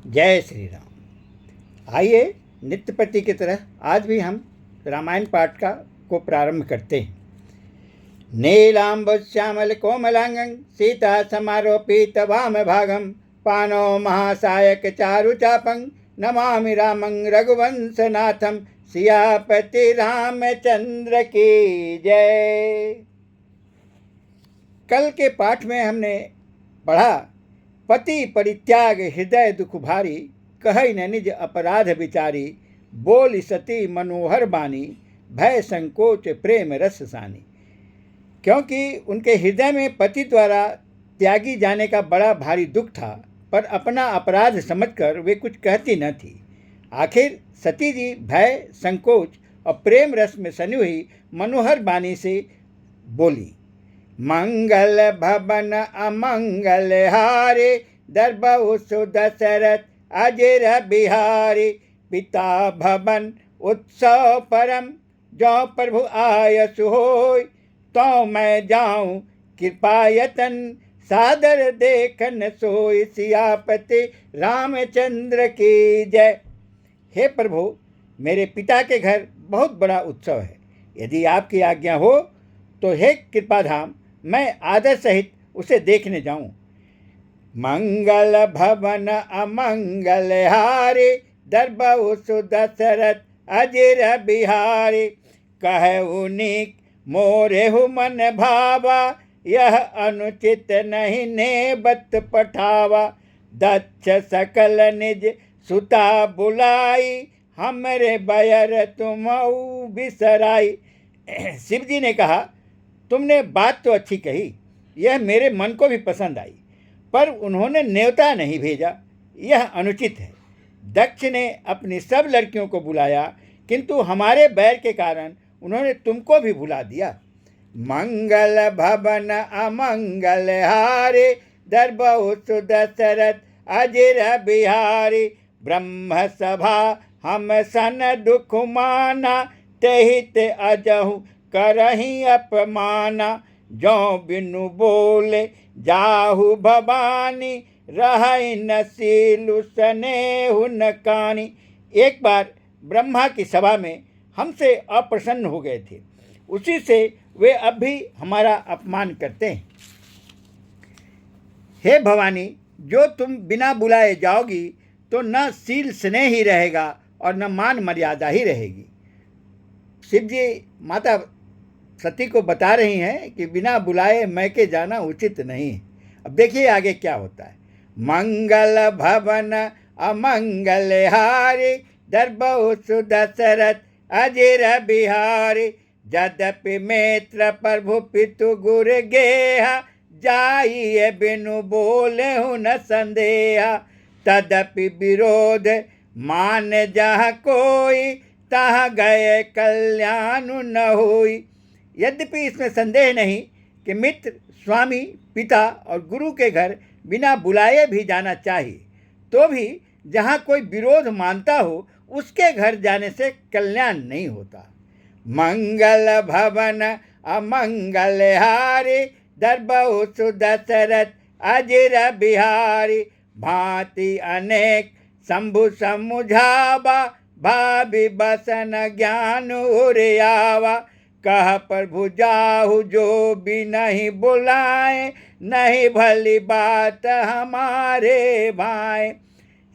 जय श्री राम। आइए नित्यप्रति की तरह आज भी हम रामायण पाठ को प्रारंभ करते हैं। नीलाम्बुश्यामल कोमलांगं सीता समारोपित वाम भागं पानो महासायक चारुचापं नमामि रामं रघुवंशनाथं। सियापति रामचंद्र की जय। कल के पाठ में हमने पढ़ा, पति परित्याग हृदय दुख भारी, कहै न निज अपराध विचारी, बोल सती मनोहर बानी, भय संकोच प्रेम रस सानी। क्योंकि उनके हृदय में पति द्वारा त्यागी जाने का बड़ा भारी दुख था, पर अपना अपराध समझकर वे कुछ कहती न थी। आखिर सती जी भय संकोच और प्रेम रस में सनी हुई मनोहर बानी से बोली, मंगल भवन अमंगल हारे, दरबहु सुदशरथ अजर बिहारी। पिता भवन उत्सव परम, जो प्रभु आयसु होय, तो मैं जाऊं कृपायतन, सादर देखन सोय। सियापति रामचंद्र की जय। हे प्रभु, मेरे पिता के घर बहुत बड़ा उत्सव है। यदि आपकी आज्ञा हो तो हे कृपाधाम, मैं आदर सहित उसे देखने जाऊं। मंगल भवन अमंगल हारे, दरबहु सुदशरथ अजर बिहारी। कहु नीक मोरेहु मन भावा, यह अनुचित नहीं नेबत पठावा। दक्ष सकल निज सुता बुलाई, हमरे बयर तुमऊ बिसराई। शिव जी ने कहा, तुमने बात तो अच्छी कही, यह मेरे मन को भी पसंद आई, पर उन्होंने न्योता नहीं भेजा, यह अनुचित है। दक्ष ने अपनी सब लड़कियों को बुलाया, किंतु हमारे बैर के कारण उन्होंने तुमको भी बुला दिया। मंगल भवन अमंगल हारे, दरबहु सुदशरथ अजर बिहारी। ब्रह्म सभा हम सन दुख माना, तेहित अजहु करही अपमाना। जो बिनु बोले जाहु भवानी, रहै न सीलु स्नेहु न कानी। एक बार ब्रह्मा की सभा में हमसे अप्रसन्न हो गए थे, उसी से वे अब भी हमारा अपमान करते हैं। हे भवानी, जो तुम बिना बुलाए जाओगी तो न सील स्नेह ही रहेगा और न मान मर्यादा ही रहेगी। शिव जी माता सती को बता रही हैं कि बिना बुलाए मैके जाना उचित नहीं है। अब देखिए आगे क्या होता है। मंगल भवन अमंगल हारी, दरबहु सुदशरथ अजर बिहारी। यद्यपि मित्र प्रभु पितु गुर गेहा, जाइए बिनु बोले हूँ न संदेहा। तदपि विरोध मान जहाँ कोई, तहाँ गए कल्याण न होई। यद्यपि इसमें संदेह नहीं कि मित्र, स्वामी, पिता और गुरु के घर बिना बुलाए भी जाना चाहिए, तो भी जहाँ कोई विरोध मानता हो उसके घर जाने से कल्याण नहीं होता। मंगल भवन अमंगल हारी, दरबहु सुदशरथ अजर बिहारी। भांति अनेक शंभु समुझावा, भाभी बसन ज्ञान उरियावा। कह प्रभु जाहु जो भी नहीं बुलाए, नहीं भली बात हमारे भाई।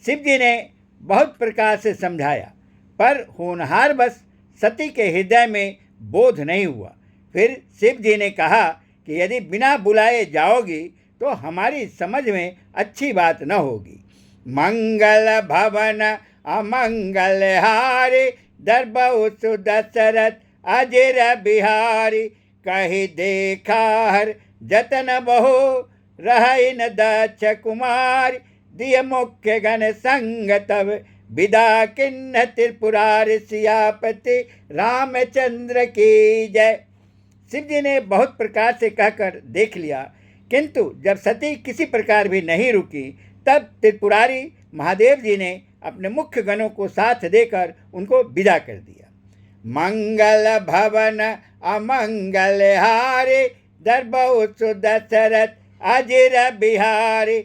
शिव जी ने बहुत प्रकार से समझाया, पर होनहार बस सती के हृदय में बोध नहीं हुआ। फिर शिव जी ने कहा कि यदि बिना बुलाए जाओगी तो हमारी समझ में अच्छी बात न होगी। मंगल भवन अमंगल हारी, दरबहु सुदशरथ अजर बिहारी। कही देखा हर जतन बहु, रहै न दक्ष कुमार। दिय मुख्य गण संग तब, विदा किन्ह त्रिपुरारि। सियापति रामचंद्र की जय। शिव जी ने बहुत प्रकार से कहकर देख लिया, किंतु जब सती किसी प्रकार भी नहीं रुकी, तब त्रिपुरारी महादेव जी ने अपने मुख्य गणों को साथ देकर उनको विदा कर दिया। मंगल भवन अमंगल हारी, दरबहु सुदशरथ अजर बिहारी।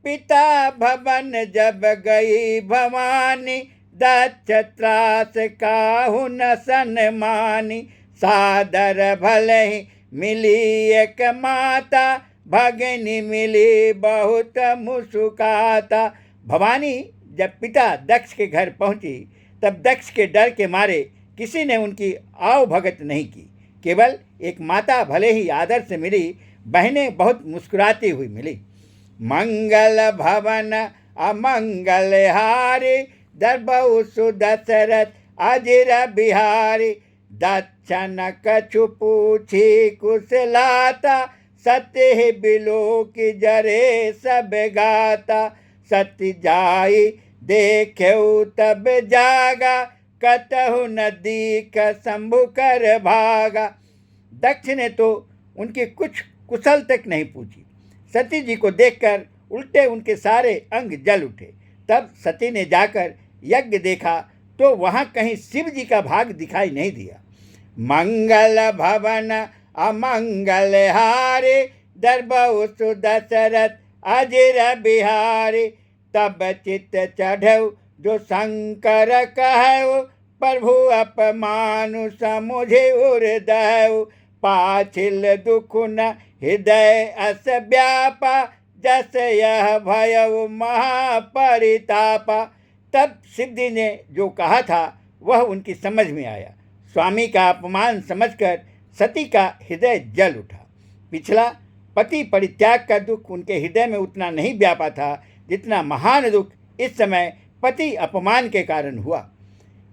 पिता भवन जब गई भवानी, दक्ष त्रास काहू न सन्मानी। सादर भले ही मिली एक माता, भगनी मिली बहुत मुस्कुराता। भवानी जब पिता दक्ष के घर पहुंची तब दक्ष के डर के मारे किसी ने उनकी आव भगत नहीं की। केवल एक माता भले ही आदर से मिली, बहनें बहुत मुस्कुराती हुई मिली। मंगल भवन अमंगल हारी, दरबहु सुदशरथ अजिर बिहारी। दक्ष न कछु पूछी कुशलाता, सत्य बिलो की जरे सब गाता। सत्य जाई देखेऊ तब जागा, कतहु नदी का शंभु कर भागा। दक्ष ने तो उनकी कुछ कुशल तक नहीं पूछी। सती जी को देखकर उल्टे उनके सारे अंग जल उठे। तब सती ने जाकर यज्ञ देखा तो वहाँ कहीं शिव जी का भाग दिखाई नहीं दिया। मंगल भवन अमंगल हारे, दरबहु सुदशरथ अजिर बिहारी। तब चित्त चढ़ऊ जो शंकर कहऊ, प्रभु अपमानु समुझे उर्दऊ। पाछिल दुख न हृदय अस व्यापा, जस यह भयऊ महापरितापा। तब सिद्धि ने जो कहा था वह उनकी समझ में आया। स्वामी का अपमान समझकर सती का हृदय जल उठा। पिछला पति परित्याग का दुख उनके हृदय में उतना नहीं व्यापा था जितना महान दुख इस समय पति अपमान के कारण हुआ।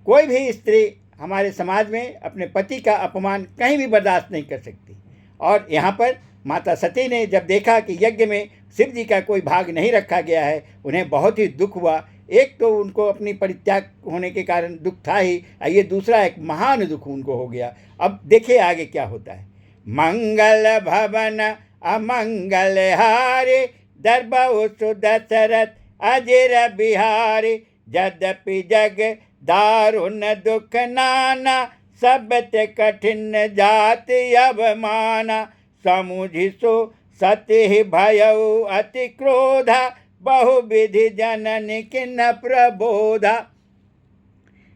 कोई भी स्त्री हमारे समाज में अपने पति का अपमान कहीं भी बर्दाश्त नहीं कर सकती। और यहाँ पर माता सती ने जब देखा कि यज्ञ में शिव जी का कोई भाग नहीं रखा गया है, उन्हें बहुत ही दुख हुआ। एक तो उनको अपनी परित्याग होने के कारण दुख था ही, ये दूसरा एक महान दुख उनको हो गया। अब देखिए आगे क्या होता है। मंगल भवन अमंगल हारे, दरबहु सुदशरथ अजिर बिहारी। यद्यपि जग दारुण दुख नाना, सबत कठिन जाति अवमाना। समुझि सो सति भयऊ अति क्रोधा, बहुविधि जननी किन्न प्रबोधा।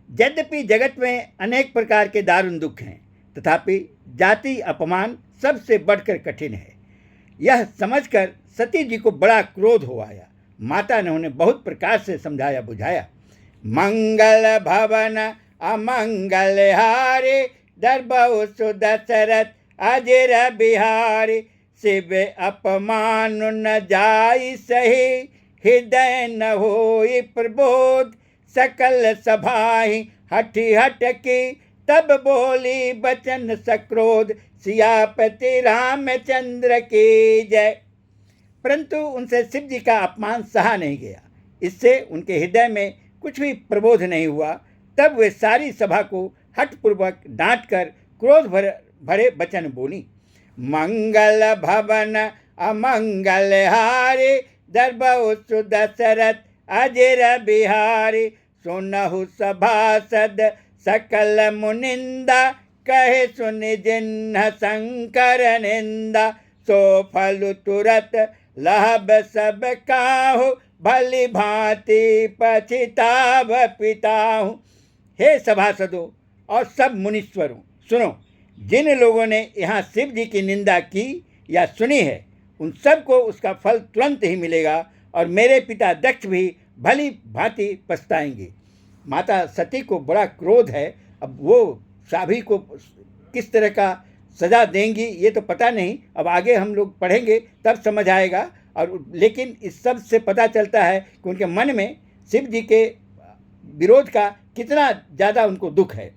यद्यपि जगत में अनेक प्रकार के दारुण दुख हैं, तथापि जाति अपमान सबसे बढ़कर कठिन है। यह समझकर सती जी को बड़ा क्रोध हो आया। माता ने उन्हें बहुत प्रकार से समझाया बुझाया। मंगल भवन अमंगल हारे, दरबहु सुदशरथ अजिर बिहारी। शिव अपमान न जाई सही, हृदय न होई प्रबोध। सकल सभाहि हठी हटकी, तब बोली बचन सक्रोध। सियापति रामचंद्र की जय। परंतु उनसे शिव जी का अपमान सहा नहीं गया। इससे उनके हृदय में कुछ भी प्रबोध नहीं हुआ। तब वे सारी सभा को हठपूर्वक डांट कर क्रोध भरे वचन बोली। मंगल भवन अमंगल हारे, दरबहु सुदशरथ अजिर बिहारी। सुनहु सभासद सकल मुनिंदा, कहे सुनि जिन्ह शंकर निंदा। सो फल तुरत लहब सब काहू, भली भांति पछिताव पिताहू। हे सभासदों और सब मुनीश्वरों, सुनो। जिन लोगों ने यहाँ शिव जी की निंदा की या सुनी है, उन सब को उसका फल तुरंत ही मिलेगा और मेरे पिता दक्ष भी भली भांति पछताएंगे। माता सती को बड़ा क्रोध है। अब वो साभी को किस तरह का सजा देंगी ये तो पता नहीं, अब आगे हम लोग पढ़ेंगे तब समझ आएगा। और लेकिन इस सब से पता चलता है कि उनके मन में शिव जी के विरोध का कितना ज़्यादा उनको दुख है।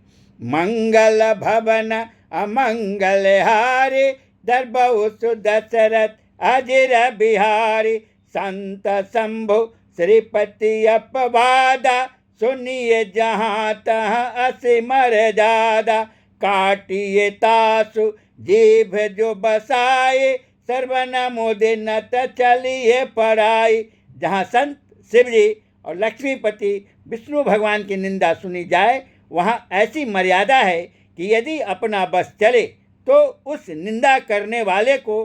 मंगल भवन अमंगल हारे, दरबहु सुदशरथ अजिर बिहारी। संत शंभु श्रीपति अपवादा, सुनिए जहाँ तहाँ असी मर्यादा। काटिए तासु जीभ जो बसाए, सर्वन मुदिनत चलिए पराई। जहाँ संत शिव जी और लक्ष्मीपति विष्णु भगवान की निंदा सुनी जाए, वहाँ ऐसी मर्यादा है कि यदि अपना बस चले तो उस निंदा करने वाले को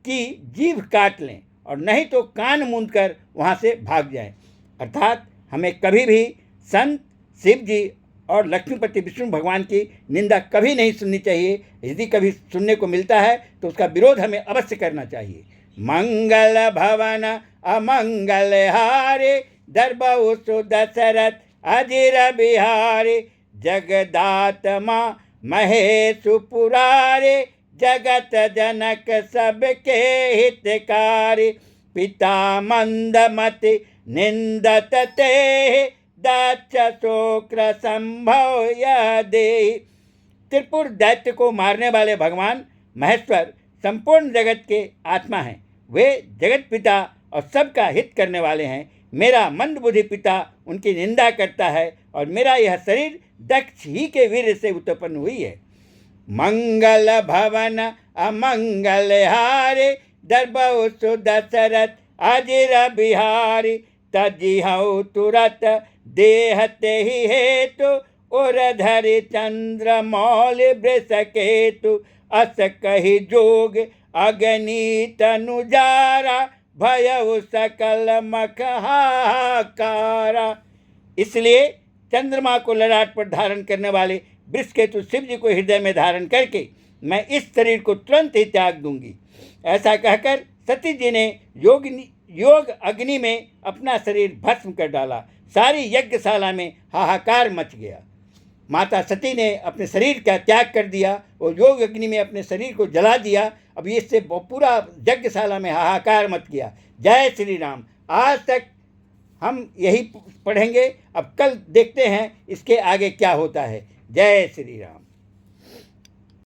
की जीभ काट लें और नहीं तो कान मूंद कर वहाँ से भाग जाएं। अर्थात हमें कभी भी संत, शिव जी और लक्ष्मीपति विष्णु भगवान की निंदा कभी नहीं सुननी चाहिए। यदि कभी सुनने को मिलता है तो उसका विरोध हमें अवश्य करना चाहिए। मंगल भवन अमंगल हारे, दरबहु सुदशरथ अजिर बिहारी, जगदात्मा महेश पुरारे, जगत जनक सबके हितकारी, पिता मंदमति निंदत ते, दक्ष शुक्र संभव यदि। त्रिपुर दैत्य को मारने वाले भगवान महेश्वर संपूर्ण जगत के आत्मा हैं। वे जगत पिता और सबका हित करने वाले हैं। मेरा मंदबुद्धि पिता उनकी निंदा करता है और मेरा यह शरीर दक्ष ही के वीर से उत्पन्न हुई है। मंगल भवन अमंगल हारे, दरबहु सुदशरथ अजिर बिहारी, तजिहउ तुरत देहते ही हेतु, उरधरि चंद्र मौल वृषकेतु, अस कहि जोग अग्नि तनुजारा, भयउ सकल मख हाहाकारा। इसलिए चंद्रमा को ललाट पर धारण करने वाले वृषकेतु शिव जी को हृदय में धारण करके मैं इस शरीर को तुरंत ही त्याग दूंगी। ऐसा कहकर सती जी ने योग अग्नि में अपना शरीर भस्म कर डाला। सारी यज्ञशाला में हाहाकार मच गया। माता सती ने अपने शरीर का त्याग कर दिया और योग अग्नि में अपने शरीर को जला दिया। अब इससे पूरा यज्ञशाला में हाहाकार मच गया। जय श्री राम। आज तक हम यही पढ़ेंगे। अब कल देखते हैं इसके आगे क्या होता है। जय श्री राम।